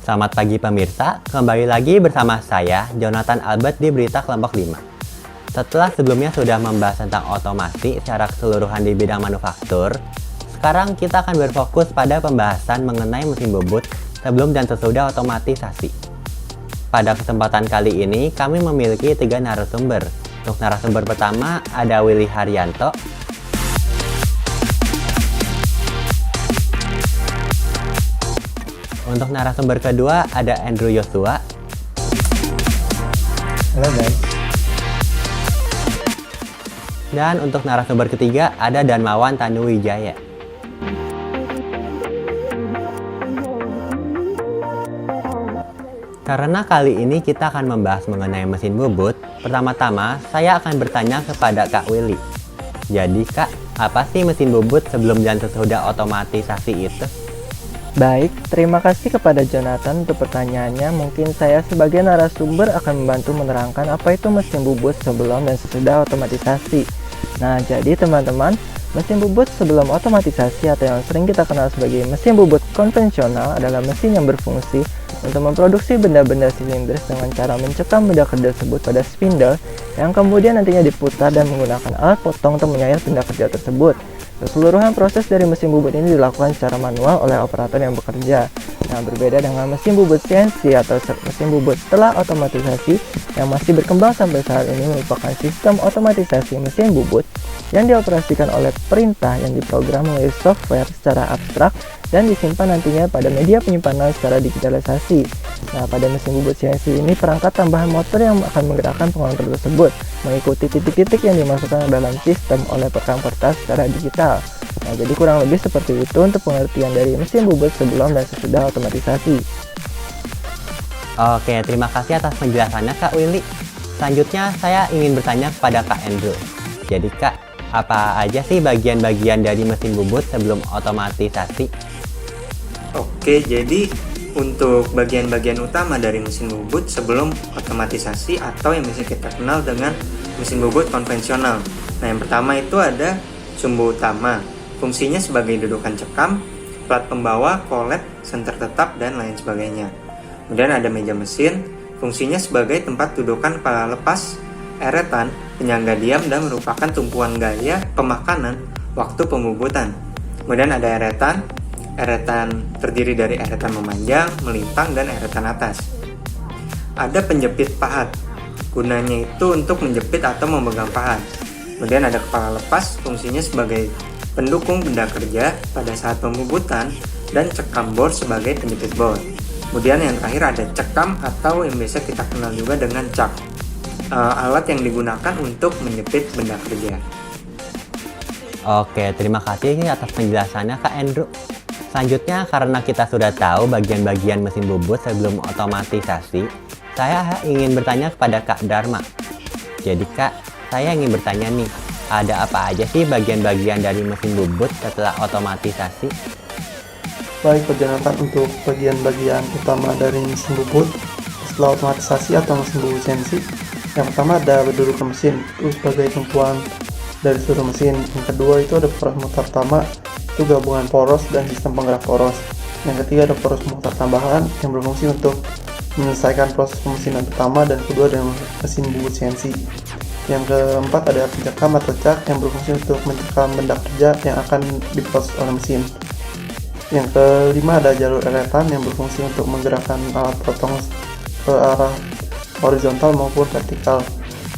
Selamat pagi pemirsa, kembali lagi bersama saya, Jonathan Albert di Berita Kelompok 5. Setelah sebelumnya sudah membahas tentang otomasi secara keseluruhan di bidang manufaktur, sekarang kita akan berfokus pada pembahasan mengenai mesin bubut sebelum dan sesudah otomatisasi. Pada kesempatan kali ini, kami memiliki 3 narasumber. Untuk narasumber pertama ada Willy Haryanto. Untuk narasumber kedua ada Andrew Joshua. Halo guys. Dan untuk narasumber ketiga ada Darmawan Tanuwijaya. Karena kali ini kita akan membahas mengenai mesin bubut, pertama-tama saya akan bertanya kepada Kak Willy. Jadi Kak, apa sih mesin bubut sebelum dan sesudah otomatisasi itu? Baik, terima kasih kepada Jonathan untuk pertanyaannya. Mungkin saya sebagai narasumber akan membantu menerangkan apa itu mesin bubut sebelum dan sesudah otomatisasi. Nah, jadi teman-teman, mesin bubut sebelum otomatisasi atau yang sering kita kenal sebagai mesin bubut konvensional adalah mesin yang berfungsi untuk memproduksi benda-benda silindris dengan cara mencekam benda kerja tersebut pada spindle yang kemudian nantinya diputar dan menggunakan alat potong untuk menyayat benda kerja tersebut. Keseluruhan proses dari mesin bubut ini dilakukan secara manual oleh operator yang bekerja. Nah, berbeda dengan mesin bubut CNC atau mesin bubut setelah otomatisasi yang masih berkembang sampai saat ini merupakan sistem otomatisasi mesin bubut yang dioperasikan oleh perintah yang diprogram melalui software secara abstrak dan disimpan nantinya pada media penyimpanan secara digitalisasi. Nah, pada mesin bubut CNC ini perangkat tambahan motor yang akan menggerakkan pengontrol tersebut mengikuti titik-titik yang dimasukkan ke dalam sistem oleh perekam kertas secara digital. Nah, jadi kurang lebih seperti itu untuk pengertian dari mesin bubut sebelum dan sesudah otomatisasi. Oke, terima kasih atas penjelasannya Kak Willy. Selanjutnya saya ingin bertanya kepada Kak Andrew. Jadi Kak, apa aja sih bagian-bagian dari mesin bubut sebelum otomatisasi? Oke, jadi untuk bagian-bagian utama dari mesin bubut sebelum otomatisasi atau yang bisa kita kenal dengan mesin bubut konvensional. Nah, yang pertama itu ada sumbu utama. Fungsinya sebagai dudukan cekam, plat pembawa, kolet, senter tetap, dan lain sebagainya. Kemudian ada meja mesin, fungsinya sebagai tempat dudukan kepala lepas, eretan, penyangga diam, dan merupakan tumpuan gaya pemakanan waktu pembubutan. Kemudian ada eretan terdiri dari eretan memanjang, melintang, dan eretan atas. Ada penjepit pahat, gunanya itu untuk menjepit atau memegang pahat. Kemudian ada kepala lepas, fungsinya sebagai pendukung benda kerja pada saat pembubutan, dan cekam bor sebagai penjepit bor. Kemudian yang terakhir ada cekam atau yang biasa kita kenal juga dengan cak, alat yang digunakan untuk menjepit benda kerja. Oke, terima kasih atas penjelasannya Kak Andrew. Selanjutnya, karena kita sudah tahu bagian-bagian mesin bubut sebelum otomatisasi, saya ingin bertanya kepada Kak Dharma. Jadi Kak, saya ingin bertanya nih, ada apa aja sih bagian-bagian dari mesin bubut setelah otomatisasi? Baik, Jonathan, untuk bagian-bagian utama dari mesin bubut setelah otomatisasi atau mesin bubut CNC, yang pertama ada berdudukan mesin, itu sebagai tumpuan dari seluruh mesin. Yang kedua itu ada poros motor utama, itu gabungan poros dan sistem penggerak poros. Yang ketiga ada poros motor tambahan yang berfungsi untuk menyelesaikan proses pemesinan pertama dan kedua dengan mesin bubut CNC. Yang keempat ada pencekam atau cak yang berfungsi untuk mencekam benda kerja yang akan diproses oleh mesin. Yang kelima ada jalur eretan yang berfungsi untuk menggerakkan alat potong ke arah horizontal maupun vertikal.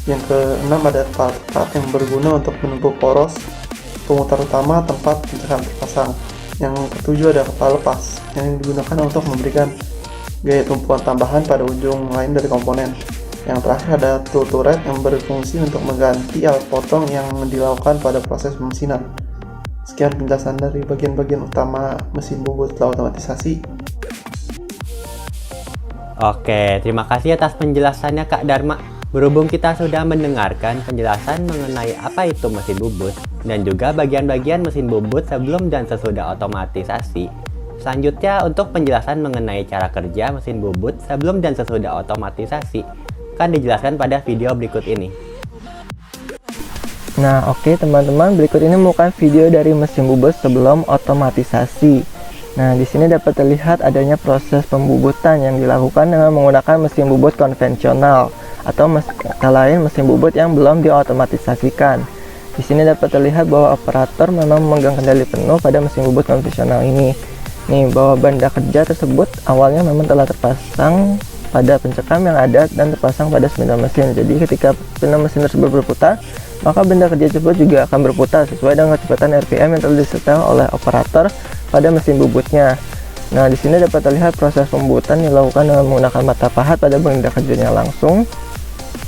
Yang keenam ada kepala tetap yang berguna untuk menumpuk poros pemutar utama tempat pencekam terpasang. Yang ketujuh ada kepala lepas yang digunakan untuk memberikan gaya tumpuan tambahan pada ujung lain dari komponen. Yang terakhir ada tool turret yang berfungsi untuk mengganti alat potong yang dilakukan pada proses pemesinan. Sekian penjelasan dari bagian-bagian utama mesin bubut setelah otomatisasi. Oke, terima kasih atas penjelasannya Kak Dharma. Berhubung kita sudah mendengarkan penjelasan mengenai apa itu mesin bubut dan juga bagian-bagian mesin bubut sebelum dan sesudah otomatisasi. Selanjutnya untuk penjelasan mengenai cara kerja mesin bubut sebelum dan sesudah otomatisasi akan dijelaskan pada video berikut ini. Nah, oke teman-teman, berikut ini merupakan video dari mesin bubut sebelum otomatisasi. Nah, di sini dapat terlihat adanya proses pembubutan yang dilakukan dengan menggunakan mesin bubut konvensional atau kata lain mesin bubut yang belum diotomatisasikan. Di sini dapat terlihat bahwa operator memang memegang kendali penuh pada mesin bubut konvensional ini. Nih, bahwa benda kerja tersebut awalnya memang telah terpasang pada pencekam yang ada dan terpasang pada spindle mesin. Jadi ketika spindle mesin tersebut berputar, maka benda kerja tersebut juga akan berputar sesuai dengan kecepatan RPM yang telah disetel oleh operator pada mesin bubutnya. Nah, di sini dapat terlihat proses pembubutan dilakukan dengan menggunakan mata pahat pada benda kerjanya langsung.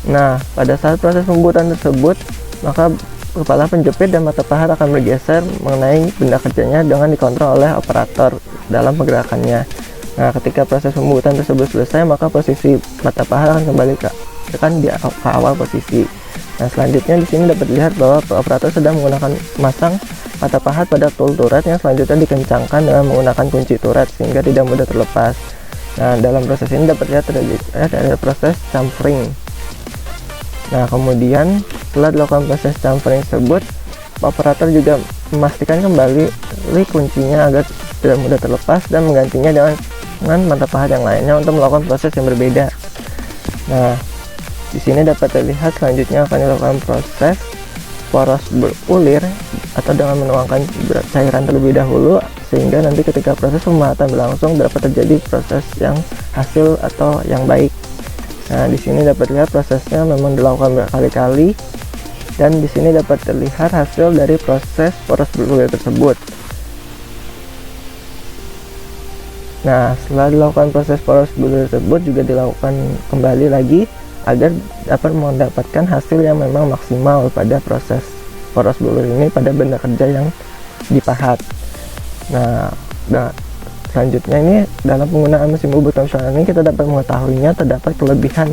Nah, pada saat proses pembubutan tersebut, maka kepala penjepit dan mata pahat akan bergeser mengenai benda kerjanya dengan dikontrol oleh operator dalam pergerakannya. Nah, ketika proses pembubutan tersebut selesai, maka posisi mata pahat akan kembali ke awal posisi. Nah, selanjutnya di sini dapat dilihat bahwa operator sedang menggunakan masang mata pahat pada tool turret yang selanjutnya dikencangkan dengan menggunakan kunci turret sehingga tidak mudah terlepas. Nah, dalam proses ini dapat dilihat ada proses chamfering. Nah, kemudian setelah dilakukan proses chamfering tersebut, operator juga memastikan kembali kuncinya agar tidak mudah terlepas dan menggantinya dengan mata pahat yang lainnya untuk melakukan proses yang berbeda. Nah, di sini dapat terlihat selanjutnya akan dilakukan proses poros berulir atau dengan menuangkan cairan terlebih dahulu sehingga nanti ketika proses pemahatan berlangsung dapat terjadi proses yang hasil atau yang baik. Nah, di sini dapat lihat prosesnya memang dilakukan berkali-kali dan di sini dapat terlihat hasil dari proses poros berulir tersebut. Nah, setelah dilakukan proses poros berulir tersebut juga dilakukan kembali lagi agar dapat mendapatkan hasil yang memang maksimal pada proses poros berulir ini pada benda kerja yang dipahat. Nah, selanjutnya ini dalam penggunaan mesin bubut konvensional ini kita dapat mengetahuinya terdapat kelebihan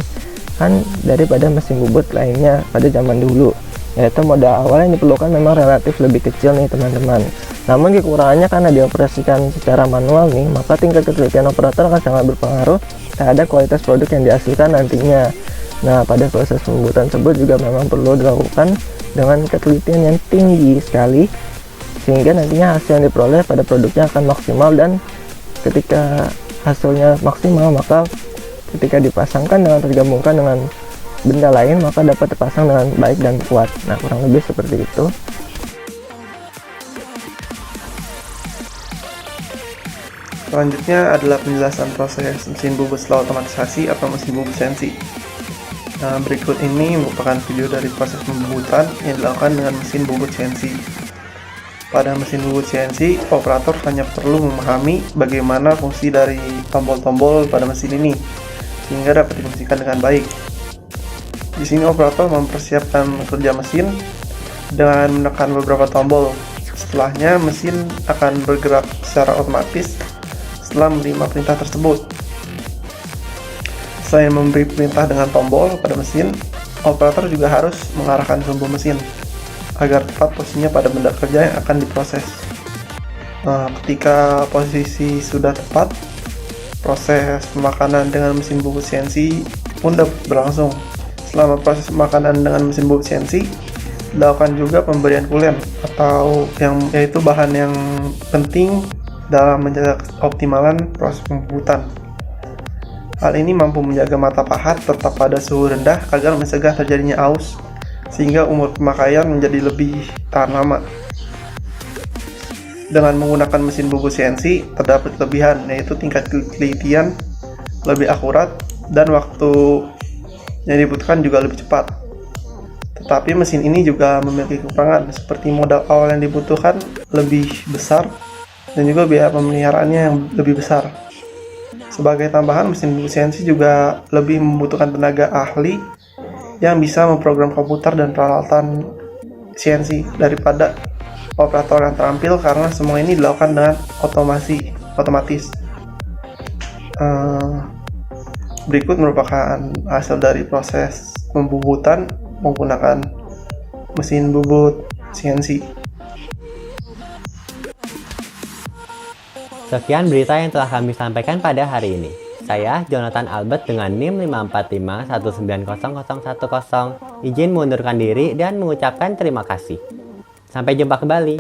daripada mesin bubut lainnya pada zaman dulu, yaitu modal awal yang diperlukan memang relatif lebih kecil nih teman-teman. Namun kekurangannya karena dioperasikan secara manual nih, maka tingkat ketelitian operator akan sangat berpengaruh terhadap kualitas produk yang dihasilkan nantinya. Nah, pada proses pembuatan tersebut juga memang perlu dilakukan dengan ketelitian yang tinggi sekali sehingga nantinya hasil yang diperoleh pada produknya akan maksimal, dan ketika hasilnya maksimal maka ketika dipasangkan dengan tergabungkan dengan benda lain maka dapat terpasang dengan baik dan kuat. Nah, kurang lebih seperti itu. Selanjutnya adalah penjelasan proses mesin bubut setelah otomatisasi atau mesin bubut CNC. Nah, berikut ini merupakan video dari proses pembubutan yang dilakukan dengan mesin bubut CNC. Pada mesin bubut CNC, operator hanya perlu memahami bagaimana fungsi dari tombol-tombol pada mesin ini, sehingga dapat difungsikan dengan baik. Di sini operator mempersiapkan kerja mesin dengan menekan beberapa tombol. Setelahnya, mesin akan bergerak secara otomatis setelah menerima perintah tersebut. Selain memberi perintah dengan tombol pada mesin, operator juga harus mengarahkan sumbu mesin agar tepat posisinya pada benda kerja yang akan diproses. Nah, ketika posisi sudah tepat, proses pemakanan dengan mesin bubut CNC pun dapat berlangsung. Selama proses pemakanan dengan mesin bubut CNC, dilakukan juga pemberian coolant atau yaitu bahan yang penting dalam menjaga optimalan proses pembubutan. Hal ini mampu menjaga mata pahat tetap pada suhu rendah agar mencegah terjadinya aus, sehingga umur pemakaian menjadi lebih tahan lama. Dengan menggunakan mesin bubut CNC, terdapat kelebihan, yaitu tingkat ketelitian lebih akurat dan waktu yang dibutuhkan juga lebih cepat. Tetapi mesin ini juga memiliki kekurangan, seperti modal awal yang dibutuhkan lebih besar dan juga biaya pemeliharaannya yang lebih besar. Sebagai tambahan, mesin bubut CNC juga lebih membutuhkan tenaga ahli yang bisa memprogram komputer dan peralatan CNC daripada operator yang terampil, karena semua ini dilakukan dengan otomatis. Berikut merupakan hasil dari proses pembubutan menggunakan mesin bubut CNC. Sekian berita yang telah kami sampaikan pada hari ini. Saya, Jonathan Albert dengan NIM 545190010, izin mengundurkan diri dan mengucapkan terima kasih. Sampai jumpa kembali.